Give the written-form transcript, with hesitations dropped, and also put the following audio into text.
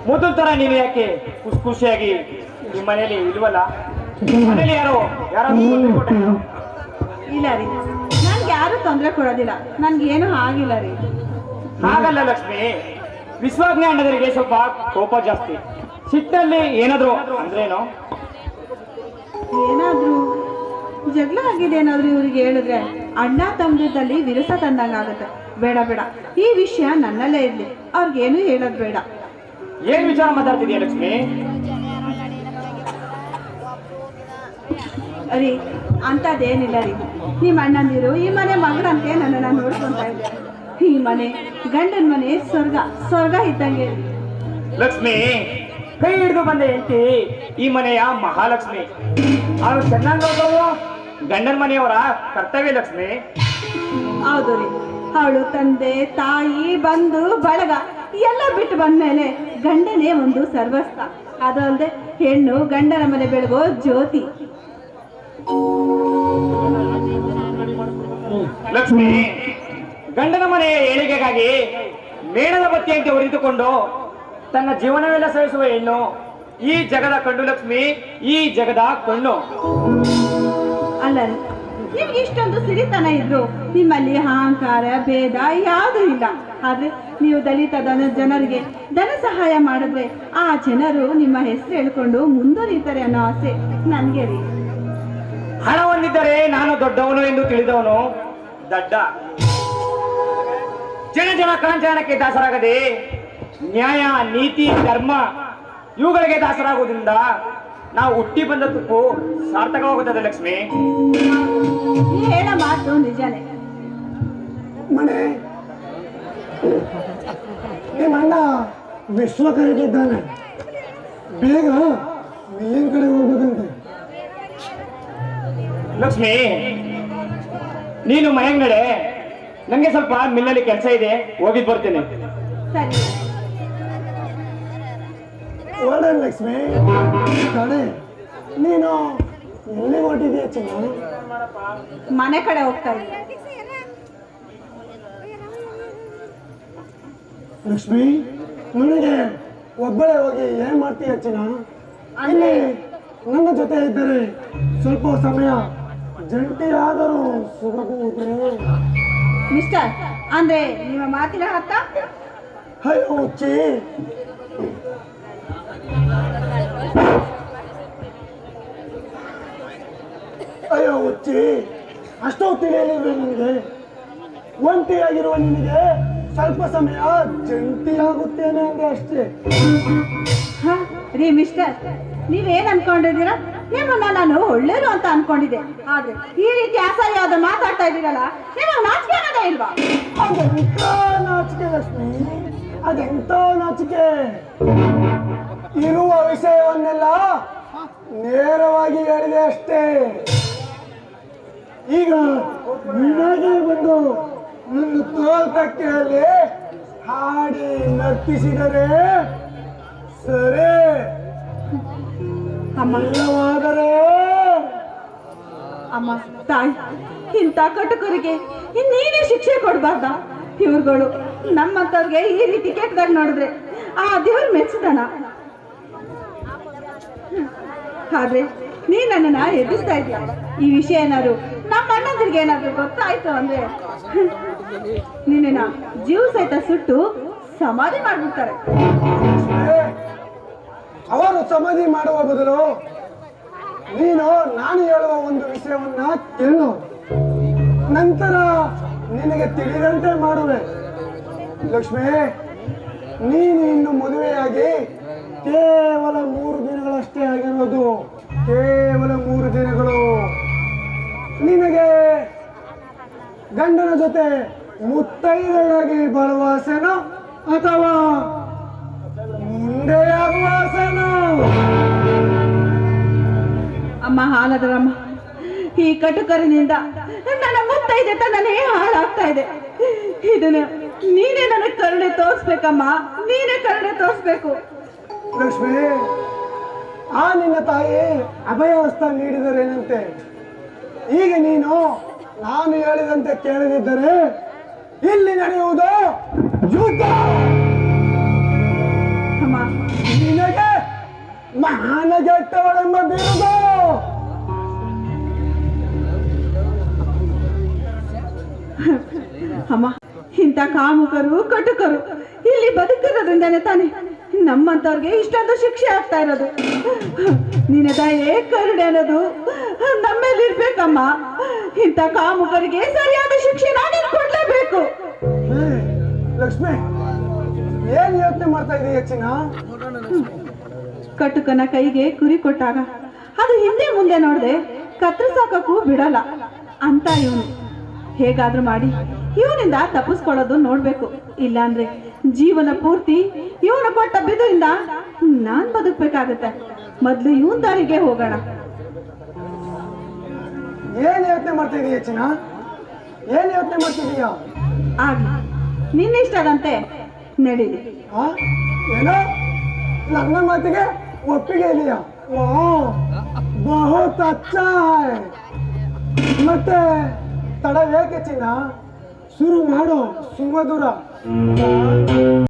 ಮೊದಲ ತರ ನೀನು ಯಾಕೆ ಖುಷಿಯಾಗಿ ನಿಮ್ಮ ಮನೆಯಲ್ಲಿ ಇಲ್ವಲ್ಲ? ಮನೇಲಿ ಯಾರೋ ಇಲ್ಲ ರೀ, ನನ್ಗೆ ಯಾರು ತೊಂದರೆ ಕೊಡೋದಿಲ್ಲ, ನನ್ಗೇನು ಆಗಿಲ್ಲ ರೀ. ಹಾಗಲ್ಲ ಲಕ್ಷ್ಮಿ, ವಿಶ್ವಾಜ್ಞೆ ಅಣ್ಣದರಿಗೆ ಸ್ವಲ್ಪ ಕೋಪ ಜಾಸ್ತಿ. ಸಿಟ್ಟಲ್ಲಿ ಏನಾದ್ರು ಅಂದ್ರೇನು? ಏನಾದ್ರು ಜಗಳ ಆಗಿದೆ ಏನಾದ್ರು ಇವ್ರಿಗೆ ಹೇಳಿದ್ರೆ ಅಣ್ಣ ತಮ್ಮದಲ್ಲಿ ವಿರಸ ತಂದಂಗಾಗತ್ತೆ. ಬೇಡ ಬೇಡ, ಈ ವಿಷಯ ನನ್ನಲ್ಲೇ ಇರ್ಲಿ, ಅವ್ರಿಗೇನು ಹೇಳೋದು ಬೇಡ. ಏನ್ ವಿಚಾರ ಮಾತಾಡ್ತಿದ್ಯಾ ಲಕ್ಷ್ಮಿ? ರೀ ಅಂತದೇನಿಲ್ಲ ರೀ. ನಿಮ್ಮ ಅಣ್ಣಂದಿರು ಈ ಮನೆ ಮಗಳಂತೆ ನನ್ನನ್ನು ನೋಡ್ಕೊಂತ ಇದ್ದಾರೆ. ಈ ಮನೆ ಗಂಡನ ಮನೆ ಸ್ವರ್ಗ ಇದ್ದಂಗೆ. ಲಕ್ಷ್ಮಿ, ಕೈ ಹಿಡಿದು ಬಂದ ಹೆಂಡತಿ ಈ ಮನೆಯ ಮಹಾಲಕ್ಷ್ಮಿ. ಅವಳು ಚೆನ್ನಾಗಿ ನೋಡೋದು ಗಂಡನ ಮನೆಯವರ ಕರ್ತವ್ಯ ಲಕ್ಷ್ಮಿ. ಹೌದು ರೀ, ಅವಳು ತಂದೆ ತಾಯಿ ಬಂಧು ಬಳಗ ಎಲ್ಲ ಬಿಟ್ಟು ಬಂದ್ಮೇಲೆ ಗಂಡನೇ ಒಂದು ಸರ್ವಸ್ವ. ಅದಲ್ಲದೆ ಹೆಣ್ಣು ಗಂಡನ ಮನೆ ಬೆಳಗೋ ಜ್ಯೋತಿ. ಲಕ್ಷ್ಮಿ, ಗಂಡನ ಮನೆಯ ಏಳಿಗೆಗಾಗಿ ಮೇಣದ ಬತ್ತಿಯಂತೆ ಉರಿದುಕೊಂಡು ತನ್ನ ಜೀವನವೆಲ್ಲ ಸಹಿಸುವ ಹೆಣ್ಣು ಈ ಜಗದ ಕಣ್ಣು ಲಕ್ಷ್ಮಿ, ಈ ಜಗದ ಕಣ್ಣು. ಅಲ್ಲ ರೀ, ನಿಮ್ಗೆ ಇಷ್ಟೊಂದು ಸಿರಿತನ ಇದ್ರು ನಿಮ್ಮಲ್ಲಿ ಅಹಂಕಾರ ಭೇದ ಯಾವುದೂ ಇಲ್ಲ. ಆದ್ರೆ ನೀವು ದಲಿತ ಜನರಿಗೆ ಧನ ಸಹಾಯ ಮಾಡಿದ್ರೆ ಆ ಜನರು ನಿಮ್ಮ ಹೆಸರು ಹೇಳ್ಕೊಂಡು ಮುಂದುವರಿತಾರೆ ಅನ್ನೋ ಆಸೆ ನನ್ಗೆ ರೀ. ಹಣ ಹೊಂದಿದ್ದರೆ ನಾನು ದೊಡ್ಡವನು ಎಂದು ತಿಳಿದವನು ದಡ್ಡ. ಜನ ಕಾಂಚಾಣಕ್ಕೆ ದಾಸರಾಗದೆ ನ್ಯಾಯ ನೀತಿ ಧರ್ಮ ಇವುಗಳಿಗೆ ದಾಸರಾಗುವುದರಿಂದ ನಾವು ಹುಟ್ಟಿ ಬಂದ ತುಕ್ಕು ಸಾರ್ಥಕವಾಗುತ್ತದೆ ಲಕ್ಷ್ಮಿ. ನೀ ಹೇಳ ಮಾತು ನಿಜಾನೇ. ಮನೆ ನಿಮ್ಮ ಅಣ್ಣ ವಿಶ್ವ ಕರೆದಿದ್ದಾನೆ, ಬೇಗ ಮಿಲ್ಲಿನ ಕಡೆ ಹೋಗ್ಬೇಕಂತೆ. ಲಕ್ಷ್ಮಿ, ನೀನು ಮನೆಗೆ ನಡೆ, ನಂಗೆ ಸ್ವಲ್ಪ ಮಿಲ್ಲಲ್ಲಿ ಕೆಲಸ ಇದೆ, ಹೋಗಿದ್ ಬರ್ತೇನೆ. ಸರಿ ಒಳ್ಳೆ ಲಕ್ಷ್ಮಿ. ಕಡೆ ನೀನು ಎಲ್ಲಿ ಹೊಟ್ಟಿದೀಯ ಚಿನ್ನ? ಮನೆ ಕಡೆ ಹೋಗ್ತಾ ಇದ್ದೆ. ಲಕ್ಷ್ಮಿ, ನನಗೆ ಒಬ್ಬಳೇ ಹೋಗಿ ಏನ್ ಮಾಡ್ತೀಯ ಚಿನ್ನ? ಅಲ್ಲಿ ನನ್ನ ಜೊತೆ ಇದ್ದರೆ ಸ್ವಲ್ಪ ಸಮಯ ಜಂಟಿ ಆದರೂ ಸುಗಬಹುದೇ? ಮಿಸ್ಟರ್, ಅಂದ್ರೆ ನಿಮ್ಮ ಮಾತಿನ ಅರ್ಥ? ಅಯ್ಯೋ ಹುಚ್ಚಿ, ಅಯ್ಯೋ ಹುಚ್ಚಿ, ಅಷ್ಟೋ ತಿಳಿಯಲಿಲ್ವೇ ನಿನಗೆ? ಒಂಟಿಯಾಗಿರುವ ನಿನಗೆ ಸ್ವಲ್ಪ ಸಮಯ ಜಂಟಿಯಾಗುತ್ತೇನೆ ಅಂದ್ರೆ ಅಷ್ಟೇ. ರೀ ಮಿಸ್ಟರ್, ನೀವೇನ್ ಅನ್ಕೊಂಡಿದ್ದೀರಾ? ನಿಮ್ಮನ್ನ ನಾನು ಒಳ್ಳೇದು ಅಂತ ಅನ್ಕೊಂಡಿದ್ದೆ, ಆದ್ರೆ ಈ ರೀತಿ ಅಸಹ್ಯವಾದ ಮಾತಾಡ್ತಾ ಇದ್ದೀರಲ್ಲ, ನಿಮಗೆ ನಾಚಿಕೆ ಅನ್ನೋದೇ ಇಲ್ವಾ? ಅದೆಂತ ನಾಚಿಕೆ ಲಕ್ಷ್ಮಿ, ಅದೆಂತ ನಾಚಿಕೆ. ಇರುವ ವಿಷಯವನ್ನೆಲ್ಲ ನೇರವಾಗಿ ಹೇಳಿದೆ ಅಷ್ಟೇ. ಈಗ ನೀನಾಗೆ ಬಂದು ನನ್ನ ತೋಲ್ತಕ್ಕೆಯಲ್ಲಿ ಹಾಡಿ ನರ್ತಿಸಿದರೆ ಸರಿ, ಅಮ್ಮಲ್ಲವಾದರೆ ಅಮ್ಮ ತಾಯಿ, ಇಂಥ ಕಟುಕರಿಗೆ ಇನ್ನೇನೇ ಶಿಕ್ಷೆ ಕೊಡಬಾರ್ದ? ಇವ್ರುಗಳು ನಮ್ಮಂತವ್ರಿಗೆ ಈ ರೀತಿ ಕೆಟ್ಟದಾಗ ನೋಡಿದ್ರೆ ಆ ದೇವ್ರು ಮೆಚ್ಚಿದಾನ? ಆದ್ರೆ ನೀ ನನ್ನನ್ನ ಎದುರಿಸ್ತಾ ಇದೀಯ. ಈ ವಿಷಯ ಏನಾದ್ರು ನಮ್ಮ ಅಣ್ಣಂದ್ರಿಗೆ ಏನಾದ್ರು ಗೊತ್ತಾಯ್ತು ಅಂದ್ರೆ ನಿನ್ನ ಜೀವ ಸಹಿತ ಸುಟ್ಟು ಸಮಾಧಿ ಮಾಡ್ಬಿಡ್ತಾರೆ. ಅವರು ಸಮಾಧಿ ಮಾಡುವ ಬದಲು ನೀನು ನಾನು ಹೇಳುವ ಒಂದು ವಿಷಯವನ್ನ ಕೇಳು, ನಂತರ ನಿನಗೆ ತಿಳಿದಂತೆ ಮಾಡುವೆ. ಲಕ್ಷ್ಮಿ, ನೀನು ಇನ್ನು ಮದುವೆಯಾಗಿ ಕೇವಲ 3 ದಿನಗಳಷ್ಟೇ ಆಗಿರೋದು, ಕೇವಲ 3 ದಿನಗಳು. ನಿನಗೆ ಗಂಡನ ಜೊತೆ ಮುತ್ತೈದೆಯಾಗಿ ಬರುವ ಆಸೆನೋ ಅಥವಾ ಮುಂದೆ ಆಗುವ ಆಸೆನೋ? ಅಮ್ಮ ಹಾಲದರಮ್ಮ, ಈ ಕಟುಕರಿನಿಂದ ನನ್ನ ಮುತ್ತೈದೆ ತನ್ನೇ ಹಾಳಾಗ್ತಾ ಇದೆ. ಇದನ್ನ ನೀನೇ ನನಗೆ ಕರುಣೆ ತೋರಿಸ್ಬೇಕಮ್ಮ, ನೀನೇ ಕರುಣೆ ತೋರಿಸ್ಬೇಕು. ಲಕ್ಷ್ಮಿ, ಆ ನಿನ್ನ ತಾಯಿ ಅಭಯಹಸ್ತ ನೀಡಿದರೇನಂತೆ? ಈಗ ನೀನು ನಾನು ಹೇಳಿದಂತೆ ಕೇಳದಿದ್ದರೆ ಇಲ್ಲಿ ನಡೆಯುವುದು ಯುದ್ಧ. ಅಮ್ಮ ಮಾನಗೆಟ್ಟವಳೆಂಬ ಬಿರುದು. ಅಮ್ಮ, ಇಂಥ ಕಾಮುಕರು ಕಟುಕರು ಇಲ್ಲಿ ಬದುಕಿರೋದ್ರಿಂದಾನೆ ತಾನೆ ನಮ್ಮಂತವ್ರಿಗೆ ಇಷ್ಟೊಂದು ಶಿಕ್ಷೆ ಆಗ್ತಾ ಇರೋದು. ನಿನ್ನ ದಯೆ ಕರುಣೆ ಅನ್ನೋದು ನಮ್ಮೇಲೆ ಇರ್ಬೇಕಮ್ಮ. ಇಂಥ ಕಾಮುಕರಿಗೆ ಸರಿಯಾದ ಶಿಕ್ಷೆ ನಾನೇನು ಕೊಡ್ಲೇಬೇಕು. ಹೇ, ಲಕ್ಷ್ಮಿ, ಏನ್ ಯೋಚನೆ ಮಾಡ್ತಾ ಇದೀಯ ಚಿನ್ನ? ಕಟುಕನ ಕೈಗೆ ಕುರಿ ಕೊಟ್ಟಾಗ ಅದು ಹಿಂದೆ ಮುಂದೆ ನೋಡದೆ ಕತ್ತರಿಸಾಕಕ್ಕೂ ಬಿಡಲ್ಲ ಅಂತ ಇವನು. ಹೇಗಾದ್ರೂ ಮಾಡಿ ಇವನಿಂದ ತಪ್ಪಿಸ್ಕೊಳ್ಳೋದು ನೋಡ್ಬೇಕು. ಇಲ್ಲಾಂದ್ರೆ ಜೀವನ ಪೂರ್ತಿ ಇವನು ಕೊಟ್ಟ ಬಿದುರಿಂದ ನಾನ್ ಬದುಕ್ಬೇಕಾಗತ್ತೆ. ಮೊದ್ಲು ಇವನ್ ದಾರಿಗೆ ಹೋಗೋಣ. ಏನ್ ಯೋಚನೆ ಮಾಡ್ತಾ ಇದೀಯ ಚಿನ್ನ? ಏನ್ ಯೋಚನೆ ಮಾಡ್ತಿದೀಯ? ಆಗ್ಲಿ, ನಿನ್ನಿಷ್ಟದಂತೆ ನಡೀಲಿ. ಆ? ಏನೋ ನನ್ನ ಮಾತಿಗೆ ಒಪ್ಪಿಗೆ ಇದೆಯಾ? ಬಹುತ್ ಅಚ್ಚಾ ಹೈ. ಮತ್ತೆ ತಡ ಏಕೆ ಚಿನ್ನ? ಶುರು ಮಾಡು ಸುಮಧುರ.